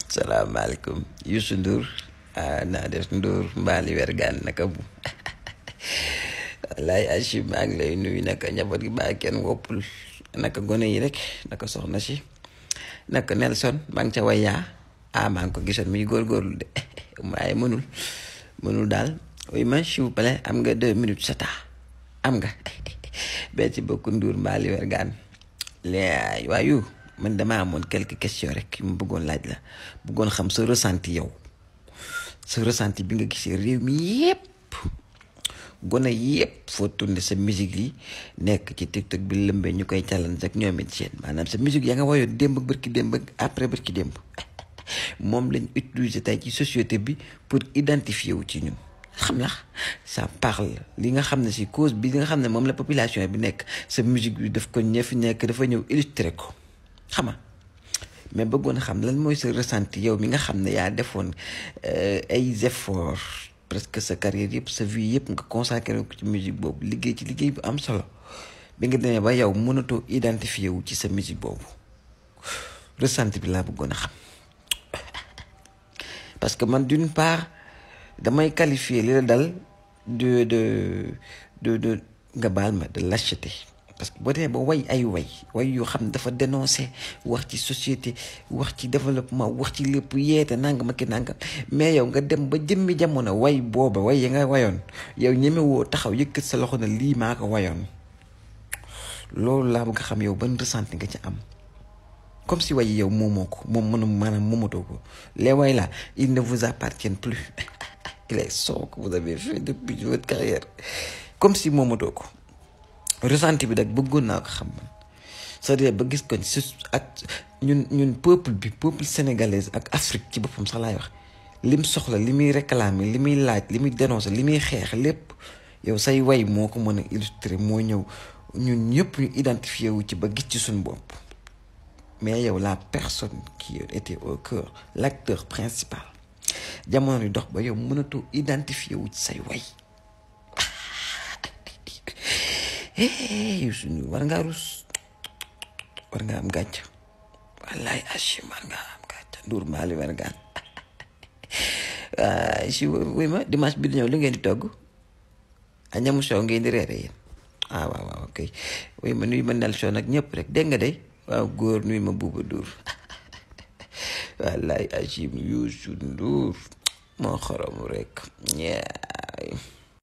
salaamaaleykum Youssou Ndour naa def Ndour mbaali wergaan naka bu wallaay Achim maa ngi lay nuyu naka njaboot gi baa kenn woppul naka gone yi rek naka soxna si naka Nelson maa ngi ca wayaa maa ngi ko gisoon muy góorgóorlu de waaye mënul daal oui man s'il vous plaît am nga 2 minutes sa temps am nga merci beaucoup Ndour mbaali wergaan léegi waayu man dama amoon quelques questions rek yu ma bëggoon laaj la bëggoon xam sa ressenti yow sa ressenti bi nga gisee réew mi yépp gone yépp foo tourné sa musique yi nekk ci TikTok bi lëmbee ñu koy challenge ak ñoom it seen maanaam sa musique yaa nga wayoon démb bërki démb après bërki démb moom lañ utiliser tey ci société bi pour identifier wu ci ñun xam la ça parle li nga xam ne si cause bi li nga xam ne moom la population bi nekk sa musique bi daf ko ñëfi nekk dafa ñëw illustrer ko xam nga mais bëggoon xam lan mooy sa ressenti yow mi nga xam ne yaa defoon ay efforts presque sa carrière yëpp sa vie yëpp nga consacré ko ci musique boobu liggéey ci liggéey bu am solo bi nga demee ba yow mënatoo identifier wu ci sa musique boobu ressenti bi laa bëggoon a xam parce que man d'une part damay qualifier li la dal de nga baal ma de lâcheté parce que boo demee ba way yoo xam ne dafa dénoncer wax ci société wax ci développement wax ci lépp yeete nangam ak nangam mais yow nga dem ba jëmmi jamono way booba way ya nga wayoon yow ñemewoo taxaw yëkkat sa loxo na lii maa ko wayoon loolu laa bëgg xam yow ban ressenti nga ci am comme si way yow moomoo ko maanaam moomatoo ko les way là ils ne vous appartiennent plus les sons que vous avez fait depuis votre carrière comme si moomatoo ko ressenti bi nag bëggoon naa ko xam man c'est-à-dire ba gis ko ak ñun peuple sénégalais ak Afrique ci boppam sax laay wax lim soxla li muy réclamer li muy laaj li muy dénoncer li muy xeex lépp yow say way moo ko mën a illustrer moo ñëw ñun ñëpp ñu identifié wu ci ba gis ci suñu bopp mais yow la personne qui était au cœur l'acteur principal jamono di dox ba yow mënatoo identifié wu ci say way Youssou Ndour war ngaa rus war nga am gàcc wallaay Achim war nga am gàcc Ndour mbaali wergaan si wuy ma dimanche bi di ñëw li ngeen di togg a ñamu soow ngeen di reere yéen waaw ok wuy ma nuyu ma Nelson ak ñëpp rek dégg nga de waaw góor nuyu ma Bouba Ndour wallaay Achim Youssou Ndour moo xorom rek ñaay